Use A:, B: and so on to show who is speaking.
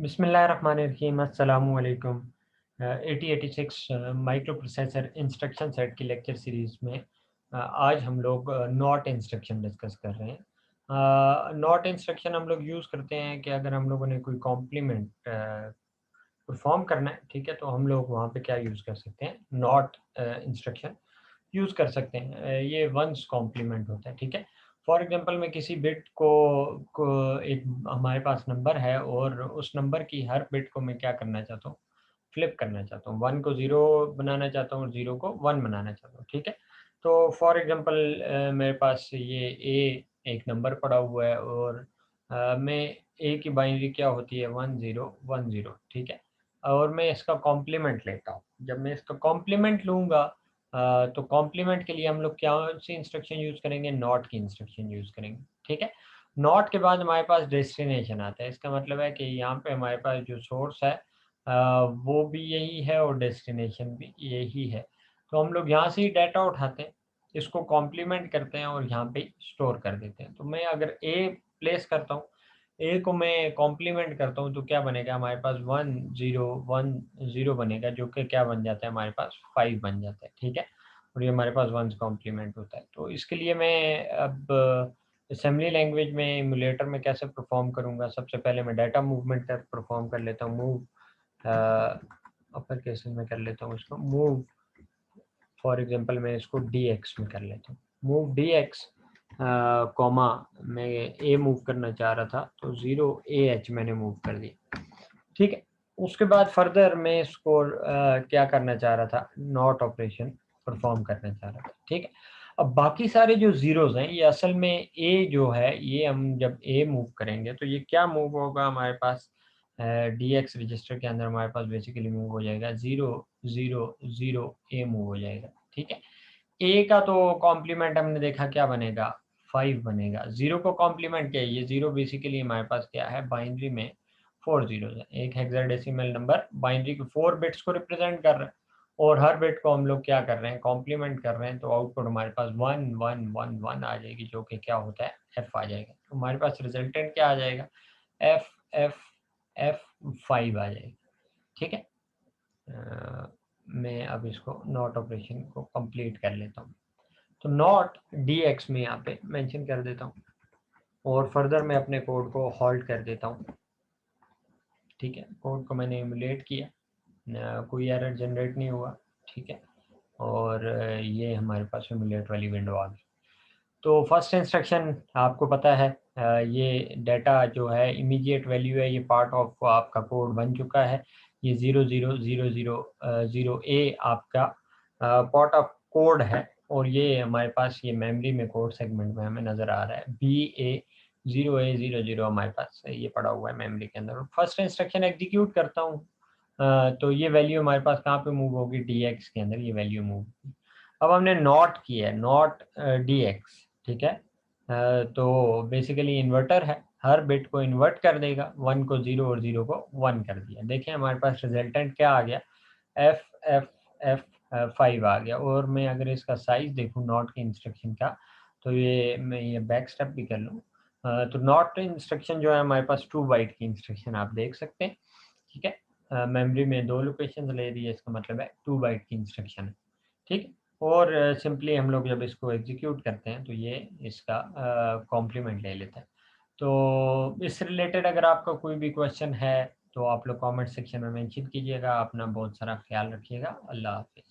A: बिस्मिल्लाहिर्रहमानिर्रहीम अस्सलामु अलैकुम। 8086 माइक्रो प्रोसेसर इंस्ट्रक्शन सेट की लेक्चर सीरीज़ में आज हम लोग नॉट इंस्ट्रक्शन डिस्कस कर रहे हैं। नॉट इंस्ट्रक्शन हम लोग यूज़ करते हैं कि अगर हम लोगों ने कोई कॉम्प्लीमेंट परफॉर्म करना है, ठीक है, तो हम लोग वहाँ पे क्या यूज़ कर सकते हैं, नॉट इंस्ट्रक्शन यूज़ कर सकते हैं। ये वंस कॉम्प्लीमेंट होता है, ठीक है। फॉर एग्जांपल मैं किसी बिट को एक हमारे पास नंबर है और उस नंबर की हर बिट को मैं क्या करना चाहता हूँ, फ्लिप करना चाहता हूँ। 1 को 0 बनाना चाहता हूँ और 0 को 1 बनाना चाहता हूँ, ठीक है। तो फॉर एग्जांपल मेरे पास ये ए एक नंबर पड़ा हुआ है और मैं ए की बाइनरी क्या होती है 1010, ठीक है। और मैं इसका कॉम्प्लीमेंट लेता हूँ। जब मैं इसका कॉम्प्लीमेंट लूँगा तो कॉम्प्लीमेंट के लिए हम लोग कौन-सी इंस्ट्रक्शन यूज़ करेंगे? नॉट की इंस्ट्रक्शन यूज़ करेंगे, ठीक है। नॉट के बाद हमारे पास डेस्टिनेशन आता है। इसका मतलब है कि यहाँ पे हमारे पास जो सोर्स है वो भी यही है और डेस्टिनेशन भी यही है। तो हम लोग यहाँ से ही डाटा उठाते हैं, इसको कॉम्प्लीमेंट करते हैं और यहाँ पे स्टोर कर देते हैं। तो मैं अगर ए प्लेस करता हूँ, ए को मैं कॉम्प्लीमेंट करता हूँ तो क्या बनेगा हमारे पास 1010 बनेगा, जो कि क्या बन जाता है हमारे पास 5 बन जाता है, ठीक है। और ये हमारे पास वंस कॉम्प्लीमेंट होता है। तो इसके लिए मैं अब असेंबली लैंग्वेज में एमुलेटर में कैसे परफॉर्म करूँगा? सबसे पहले मैं डाटा मूवमेंट का परफॉर्म कर लेता हूँ। मूव अपर केस में कर लेता हूँ इसको मूव। फॉर एग्जांपल मैं इसको डीएक्स में कर लेता हूँ। मूव डीएक्स कॉमा मैं ए मूव करना चाह रहा था तो 0 AH मैंने मूव कर दिया, ठीक है। उसके बाद फर्दर मैं इसको क्या करना चाह रहा था, नॉट ऑपरेशन परफॉर्म करना चाह रहा था, ठीक है। अब बाकी सारे जो ज़ीरोज़ हैं ये असल में ए जो है ये हम जब ए मूव करेंगे तो ये क्या मूव होगा हमारे पास, डीएक्स रजिस्टर के अंदर हमारे पास बेसिकली मूव हो जाएगा 0 0 0 ए मूव हो जाएगा, ठीक है। ए का तो कॉम्प्लीमेंट हमने देखा क्या बनेगा 5 बनेगा। 0 को कॉम्प्लीमेंट क्या है, ये 0 बेसिकली हमारे पास क्या है बाइनरी में 4 ज़ीरोज़ है। एक हेक्साडेसिमल नंबर बाइनरी के 4 बिट्स को रिप्रेजेंट कर रहा है और हर बिट को हम लोग क्या कर रहे हैं कॉम्प्लीमेंट कर रहे हैं, तो आउटपुट हमारे पास 1 1 1 1 आ जाएगी, जो कि क्या होता है एफ आ जाएगा। तो हमारे पास रिजल्टेंट क्या आ जाएगा एफ एफ एफ 5 आ जाएगा, ठीक है। मैं अब इसको नॉट ऑपरेशन को कंप्लीट कर लेता हूँ। तो नॉट डीएक्स में यहाँ पे मेंशन कर देता हूँ और फर्दर मैं अपने कोड को हॉल्ट कर देता हूँ, ठीक है। कोड को मैंने इमुलेट किया, कोई एरर जनरेट नहीं हुआ, ठीक है। और ये हमारे पास इमुलेट वाली विंडो आ गई। तो फर्स्ट इंस्ट्रक्शन आपको पता है, ये डाटा जो है इमीडिएट वैल्यू है, ये पार्ट ऑफ आपका कोड बन चुका है। ये 0000 आपका पार्ट ऑफ कोड है और ये हमारे पास ये मेमोरी में कोड सेगमेंट में हमें नज़र आ रहा है। BA 0A 00 हमारे पास ये पड़ा हुआ है मेमोरी के अंदर। फर्स्ट इंस्ट्रक्शन एग्जीक्यूट करता हूँ तो ये वैल्यू हमारे पास कहाँ पे मूव होगी, डीएक्स के अंदर ये वैल्यू मूव होगी। अब हमने नॉट किया है, नॉट डीएक्स, ठीक है। तो बेसिकली इन्वर्टर है, हर बिट को इन्वर्ट कर देगा, 1 को 0 और 0 को 1 कर दिया। देखें हमारे पास रिजल्टेंट क्या आ गया एफ एफ एफ 5 आ गया। और मैं अगर इसका साइज देखूँ नॉट के इंस्ट्रक्शन का, तो ये मैं ये बैक स्टेप भी कर लूँ, तो नॉट इंस्ट्रक्शन जो है हमारे पास 2 बाइट की इंस्ट्रक्शन आप देख सकते हैं, ठीक है। मेमोरी में 2 लोकेशन ले रही है, इसका मतलब है 2 बाइट की इंस्ट्रक्शन है, ठीक है। और सिंपली हम लोग जब इसको एग्जीक्यूट करते हैं तो ये इसका कॉम्प्लीमेंट ले लेता है। तो इस रिलेटेड अगर आपका कोई भी क्वेश्चन है तो आप लोग कमेंट सेक्शन में मेंशन कीजिएगा। अपना बहुत सारा ख्याल रखिएगा। अल्लाह हाफ़िज़।